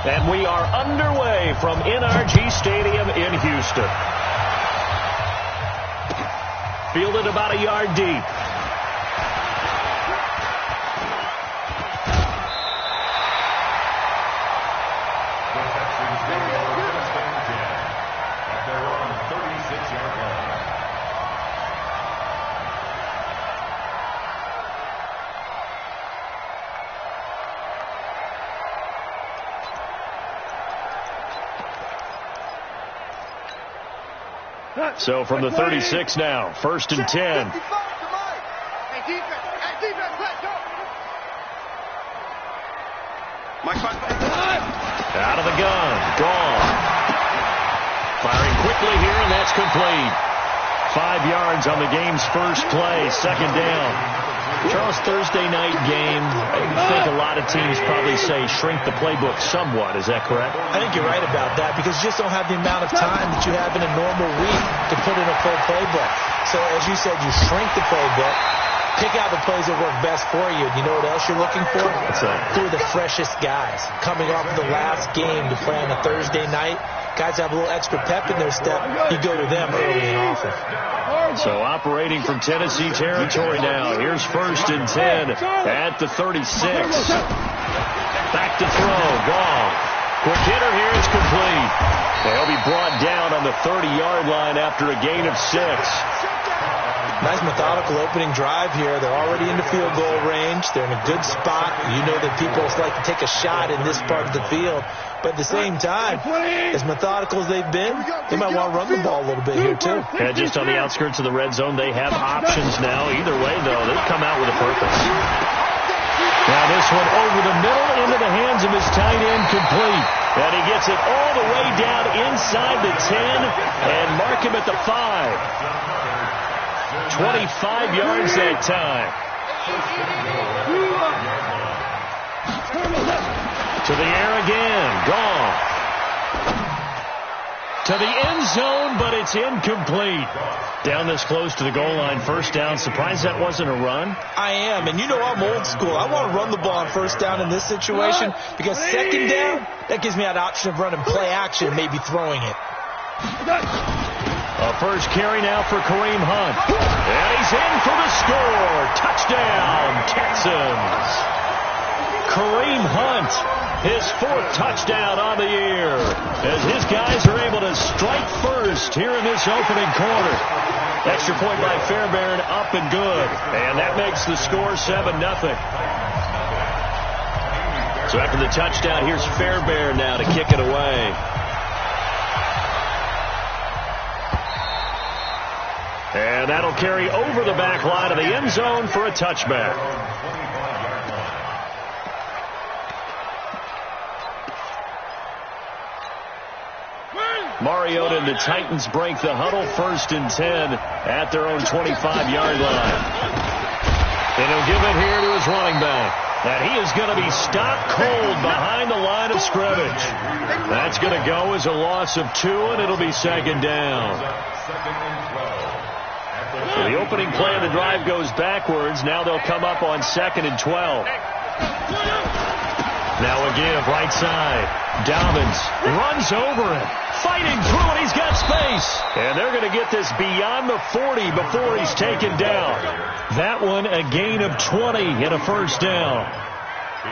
And we are underway from NRG Stadium in Houston. Fielded about a yard deep. So from the 36 now, 1st and 10. Out of the gun, gone. Firing quickly here, and that's complete. 5 yards on the game's first play, 2nd down. Charles, Thursday night game, I think a lot of teams probably say shrink the playbook somewhat. Is that correct? I think you're right about that because you just don't have the amount of time that you have in a normal week to put in a full playbook. So, as you said, you shrink the playbook, pick out the plays that work best for you. And you know what else you're looking for? What's that? Who are the freshest guys coming off of the last game to play on a Thursday night? Guys have a little extra pep in their step. You go to them early and often. So operating from Tennessee territory now. Here's 1st and 10 at the 36. Back to throw. Gone. Quick hitter here. It's complete. They'll be brought down on the 30-yard line after a gain of 6. Nice methodical opening drive here. They're already into field goal range. They're in a good spot. You know that people like to take a shot in this part of the field. But at the same time, as methodical as they've been, they might want to run the ball a little bit here, too. Yeah, just on the outskirts of the red zone, they have options now. Either way, though, they've come out with a purpose. Now this one over the middle into the hands of his tight end, complete. And he gets it all the way down inside the 10 and mark him at the 5. 25 yards that time. To the air again. Gone. To the end zone, but it's incomplete. Down this close to the goal line, 1st down. Surprised that wasn't a run? I am, and you know I'm old school. I want to run the ball on 1st down in this situation because 2nd down, that gives me that option of running play action, maybe throwing it. A first carry now for Kareem Hunt. And he's in for the score. Touchdown, Texans. Kareem Hunt, his 4th touchdown on the year, as his guys are able to strike first here in this opening quarter. Extra point by Fairbairn, up and good. And that makes the score 7-0. So after the touchdown, here's Fairbairn now to kick it away. And that'll carry over the back line of the end zone for a touchback. Mariota and the Titans break the huddle, 1st and 10 at their own 25-yard line. And he'll give it here to his running back. And he is going to be stopped cold behind the line of scrimmage. That's going to go as a loss of 2, and it'll be 2nd down. So the opening play of the drive goes backwards. Now they'll come up on 2nd and 12. Now a give, right side. Dobbins runs over him. Fighting through it, he's got space. And they're going to get this beyond the 40 before he's taken down. That one a gain of 20 and a 1st down.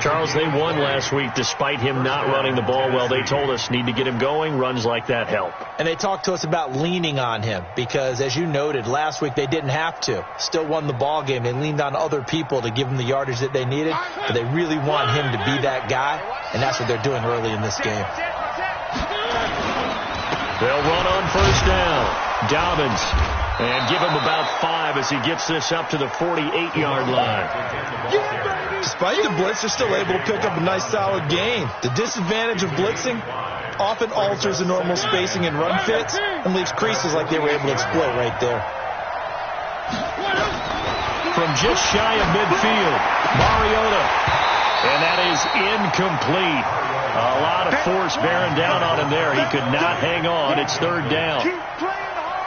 Charles, they won last week despite him not running the ball well. They told us need to get him going. Runs like that help. And they talked to us about leaning on him because, as you noted, last week they didn't have to. Still won the ball game. They leaned on other people to give them the yardage that they needed. But they really want him to be that guy, and that's what they're doing early in this game. They'll run on 1st down. Dobbins. And give him about 5 as he gets this up to the 48-yard line. Despite the blitz, they're still able to pick up a nice solid gain. The disadvantage of blitzing often alters the normal spacing and run fits and leaves creases like they were able to exploit right there. From just shy of midfield, Mariota. And that is incomplete. A lot of force bearing down on him there. He could not hang on. It's 3rd down.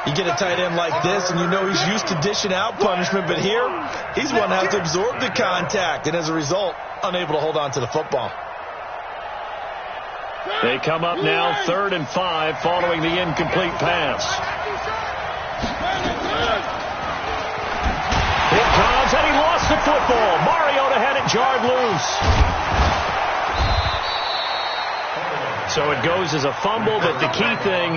You get a tight end like this, and you know he's used to dishing out punishment, but here, he's one that has to absorb the contact, and as a result, unable to hold on to the football. They come up now 3rd and 5 following the incomplete pass. Here comes, and he lost the football. Mariota had it jarred loose. So it goes as a fumble, but the key thing,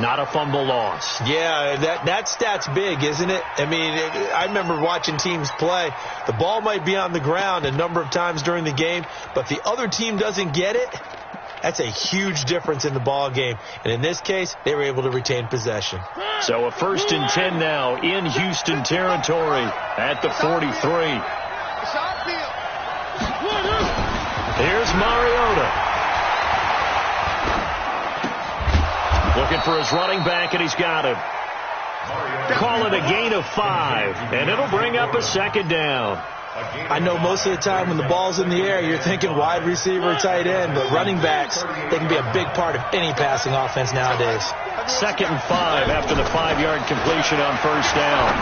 not a fumble loss. Yeah, that stat's big, isn't it? I mean, I remember watching teams play. The ball might be on the ground a number of times during the game, but the other team doesn't get it. That's a huge difference in the ball game. And in this case, they were able to retain possession. So a 1st and 10 now in Houston territory at the 43. Here's Mariota. Looking for his running back, and he's got him. Call it a gain of 5, and it'll bring up a 2nd down. I know most of the time when the ball's in the air, you're thinking wide receiver, tight end, but running backs, they can be a big part of any passing offense nowadays. 2nd and 5 after the 5-yard completion on 1st down.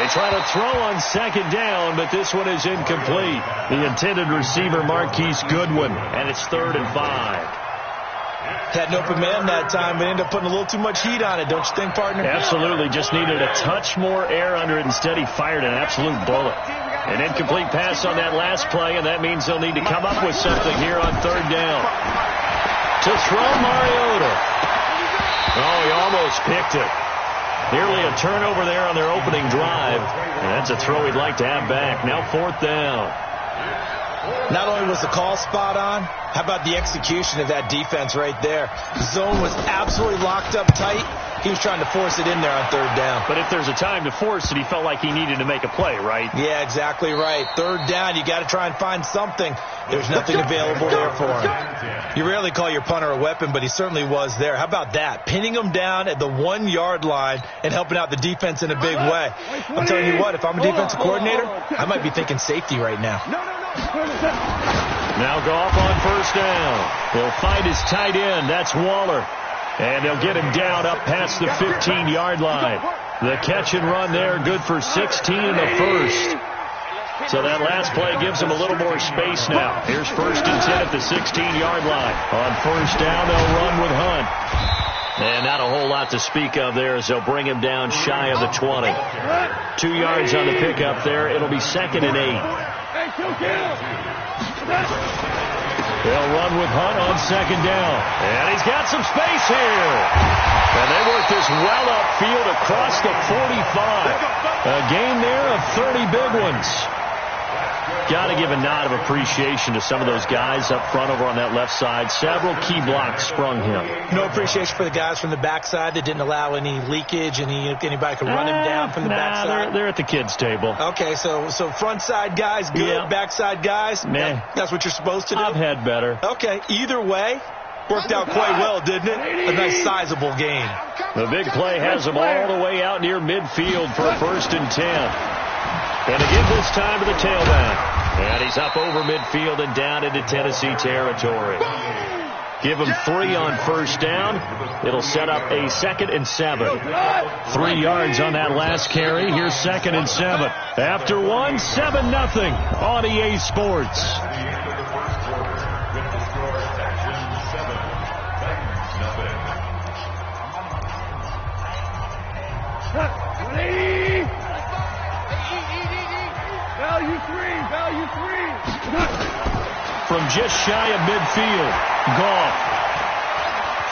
They try to throw on 2nd down, but this one is incomplete. The intended receiver, Marquise Goodwin, and it's 3rd and 5. Had an open man that time, but ended up putting a little too much heat on it, don't you think, partner? Absolutely. Just needed a touch more air under it. Instead, he fired an absolute bullet. An incomplete pass on that last play, and that means they'll need to come up with something here on 3rd down. To throw Mariota. Oh, he almost picked it. Nearly a turnover there on their opening drive. And that's a throw he'd like to have back. Now 4th down. Not only was the call spot on, how about the execution of that defense right there? The zone was absolutely locked up tight. He was trying to force it in there on 3rd down. But if there's a time to force it, he felt like he needed to make a play, right? Yeah, exactly right. 3rd down, you got to try and find something. There's nothing available there for him. You rarely call your punter a weapon, but he certainly was there. How about that? Pinning him down at the 1-yard line and helping out the defense in a big way. I'm telling you what, if I'm a defensive coordinator, I might be thinking safety right now. Now Goff on 1st down. He'll find his tight end. That's Waller. And they'll get him down up past the 15-yard line. The catch and run there, good for 16 in the 1st. So that last play gives him a little more space now. Here's 1st and 10 at the 16-yard line. On 1st down, they'll run with Hunt. And not a whole lot to speak of there as they'll bring him down shy of the 20. 2 yards on the pickup there. It'll be 2nd and 8. They'll run with Hunt on 2nd down. And he's got some space here. And they work this well upfield across the 45. A gain there of 30 big ones. Got to give a nod of appreciation to some of those guys up front over on that left side. Several key blocks sprung him. No appreciation for the guys from the backside that didn't allow any leakage, and anybody could run him down from the backside. They're at the kids' table. Okay, so front side guys good, yeah. Backside guys, that's what you're supposed to do? I've had better. Okay, either way, worked out quite well, didn't it? A nice sizable gain. The big play has them all the way out near midfield for a 1st and 10. And again this time to the tailback. And he's up over midfield and down into Tennessee territory. Give him 3 on 1st down. It'll set up a 2nd and 7. 3 yards on that last carry. Here's 2nd and 7. After 1, 7-0 on EA Sports. Value three. From just shy of midfield, Goff.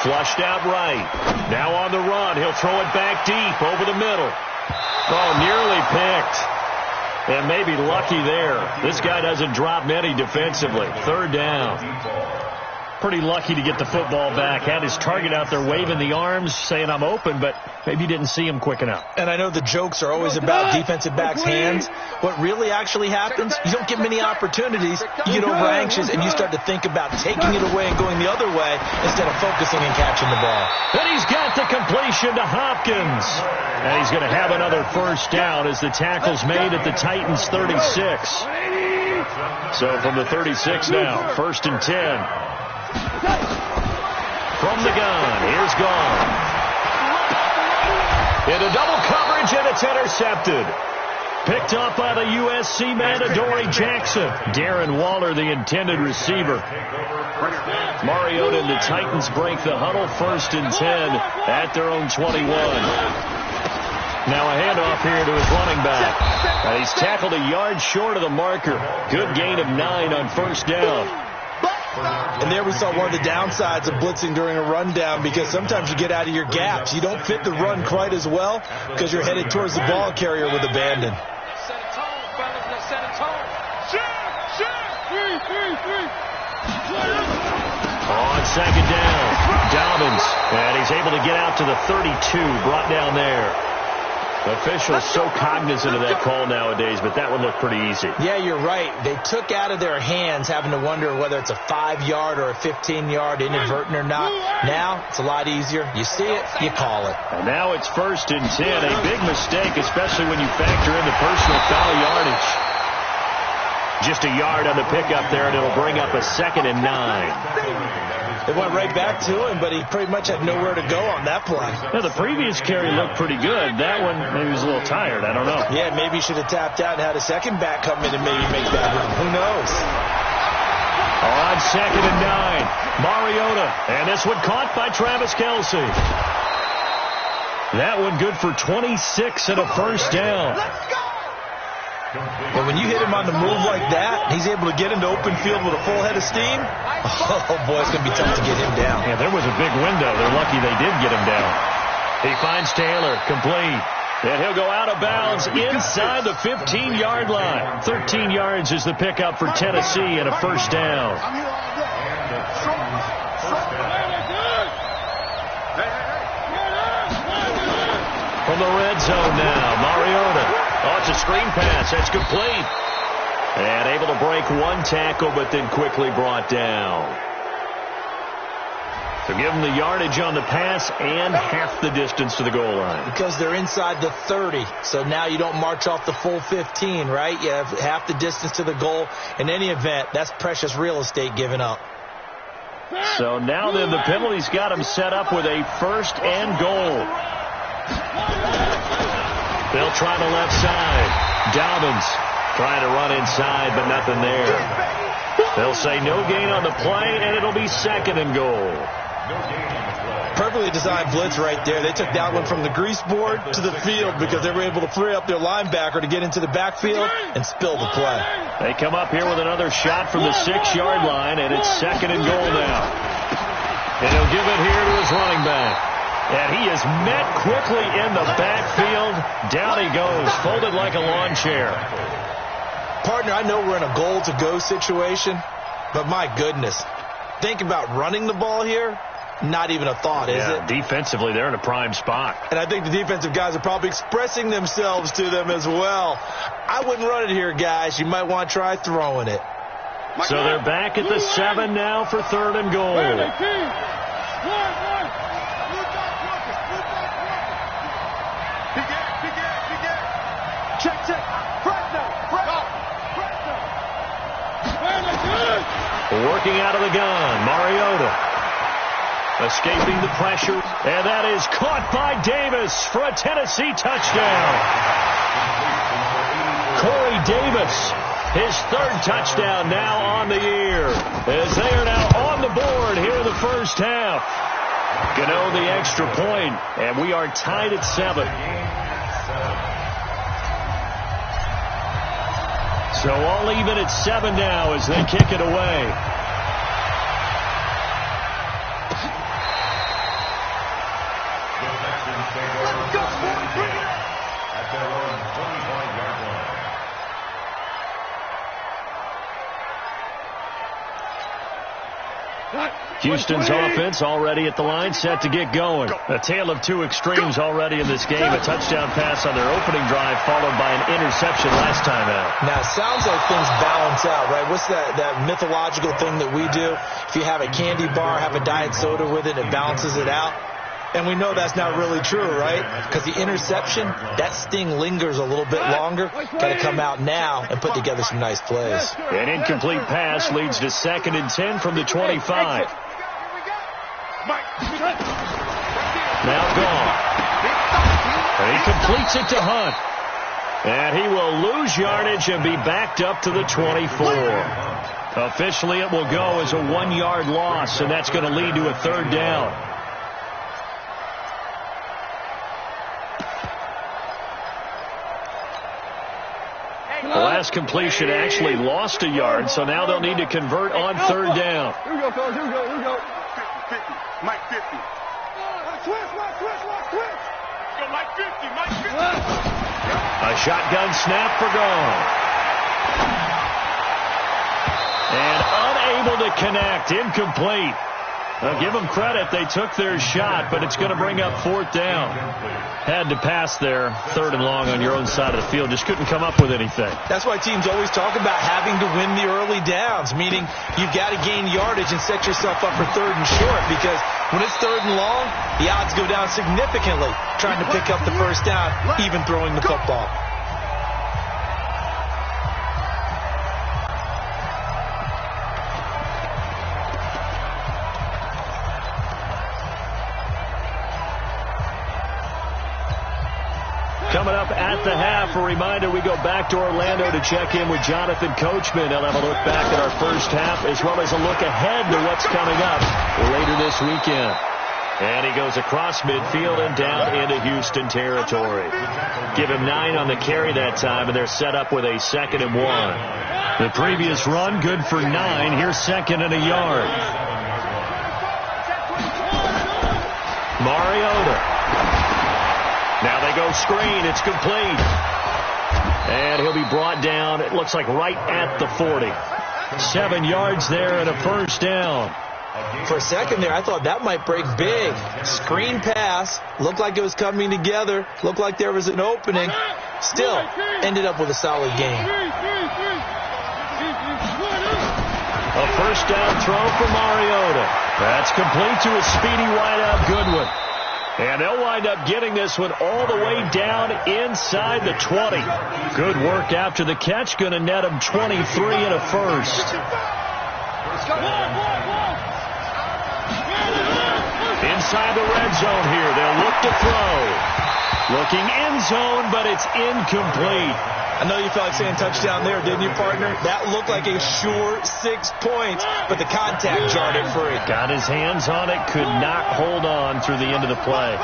Flushed out right. Now on the run. He'll throw it back deep over the middle. Oh, nearly picked. And maybe lucky there. This guy doesn't drop many defensively. 3rd down. Pretty lucky to get the football back. Had his target out there waving the arms, saying I'm open, but maybe didn't see him quick enough. And I know the jokes are always about defensive backs' hands. What really actually happens, you don't get many opportunities. You get over anxious, and you start to think about taking it away and going the other way instead of focusing and catching the ball. And he's got the completion to Hopkins. And he's going to have another 1st down as the tackle's made at the Titans' 36. So from the 36 now, 1st and 10. From the gun, here's Goff. Into double coverage, and it's intercepted. Picked up by the USC man, Adoree Jackson. Darren Waller, the intended receiver. Mariota and the Titans break the huddle, 1st and 10 at their own 21. Now a handoff here to his running back. And he's tackled a yard short of the marker. Good gain of 9 on 1st down. And there we saw one of the downsides of blitzing during a rundown, because sometimes you get out of your gaps. You don't fit the run quite as well because you're headed towards the ball carrier with abandon. Set a tone, fellas. Set a tone. On 2nd down, Dobbins. And he's able to get out to the 32, brought down there. Officials so cognizant of that call nowadays, but that one looked pretty easy. Yeah, you're right. They took out of their hands having to wonder whether it's a 5-yard or a 15-yard, inadvertent or not. Now, it's a lot easier. You see it, you call it. And now it's 1st and 10. A big mistake, especially when you factor in the personal foul yardage. Just a yard on the pickup there, and it'll bring up a 2nd and 9. It went right back to him, but he pretty much had nowhere to go on that play. Now, the previous carry looked pretty good. That one, maybe he was a little tired. I don't know. Yeah, maybe he should have tapped out and had a second back come in and maybe make that run. Who knows? On 2nd and 9, Mariota. And this one caught by Travis Kelce. That one good for 26 and a 1st down. But when you hit him on the move like that, he's able to get into open field with a full head of steam. Oh, boy, it's going to be tough to get him down. Yeah, there was a big window. They're lucky they did get him down. He finds Taylor, complete. And he'll go out of bounds inside the 15-yard line. 13 yards is the pickup for Tennessee and a 1st down. From the red zone now, Mariota. Oh, it's a screen pass. That's complete. And able to break one tackle, but then quickly brought down. So give them the yardage on the pass and half the distance to the goal line. Because they're inside the 30. So now you don't march off the full 15, right? You have half the distance to the goal. In any event, that's precious real estate given up. So now then the penalty's got him set up with a 1st and goal. They'll try the left side. Dobbins trying to run inside, but nothing there. They'll say no gain on the play, and it'll be 2nd and goal. Perfectly designed blitz right there. They took that one from the grease board to the field because they were able to free up their linebacker to get into the backfield and spill the play. They come up here with another shot from the 6-yard line, and it's 2nd and goal now. And he'll give it here to his running back. And he is met quickly in the backfield. Down he goes, folded like a lawn chair. Partner, I know we're in a goal-to-go situation, but my goodness, think about running the ball here. Not even a thought, is it? Defensively, they're in a prime spot. And I think the defensive guys are probably expressing themselves to them as well. I wouldn't run it here, guys. You might want to try throwing it. So they're back at the 7 now for 3rd and goal. Working out of the gun, Mariota. Escaping the pressure, and that is caught by Davis for a Tennessee touchdown. Corey Davis, his 3rd touchdown now on the year, as they are now on the board here in the 1st half. Gano the extra point, and we are tied at 7. So all even at 7 now as they kick it away. Houston's offense already at the line, set to get going. A tale of two extremes already in this game. A touchdown pass on their opening drive, followed by an interception last time out. Now, it sounds like things balance out, right? What's that mythological thing that we do? If you have a candy bar, have a diet soda with it, it balances it out. And we know that's not really true, right? Because the interception, that sting lingers a little bit longer. Got to come out now and put together some nice plays. An incomplete pass leads to 2nd and 10 from the 25. Now gone. And he completes it to Hunt. And he will lose yardage and be backed up to the 24. Officially, it will go as a 1-yard loss, and that's going to lead to a 3rd down. The last completion actually lost a yard, so now they'll need to convert on 3rd down. Here we go, fellas. Here we go. 50. Mike 50. Switch. Go Mike 50. Mike 50. A shotgun snap for Gone. And unable to connect. Incomplete. Now, give them credit. They took their shot, but it's going to bring up 4th down. Had to pass there, 3rd and long on your own side of the field. Just couldn't come up with anything. That's why teams always talk about having to win the early downs, meaning you've got to gain yardage and set yourself up for 3rd and short, because when it's 3rd and long, the odds go down significantly trying to pick up the 1st down, even throwing the football. Coming up at the half, a reminder, we go back to Orlando to check in with Jonathan Coachman. He'll have a look back at our first half as well as a look ahead to what's coming up later this weekend. And he goes across midfield and down into Houston territory. Give him 9 on the carry that time, and they're set up with a 2nd and 1. The previous run, good for 9. Here's 2nd and a yard. Mariota. Now they go screen. It's complete. And he'll be brought down, it looks like right at the 40. 7 yards there and a 1st down. For a second there, I thought that might break big. Screen pass. Looked like it was coming together. Looked like there was an opening. Still, ended up with a solid game. A 1st down throw for Mariota. That's complete to a speedy wideout Goodwin. And they'll wind up getting this one all the way down inside the 20. Good work after the catch. Going to net them 23 and a 1st. Inside the red zone here. They'll look to throw. Looking end zone, but it's incomplete. I know you felt like saying touchdown there, didn't you, partner? That looked like a sure 6 points, but the contact jarred it free. Got his hands on it, could not hold on through the end of the play.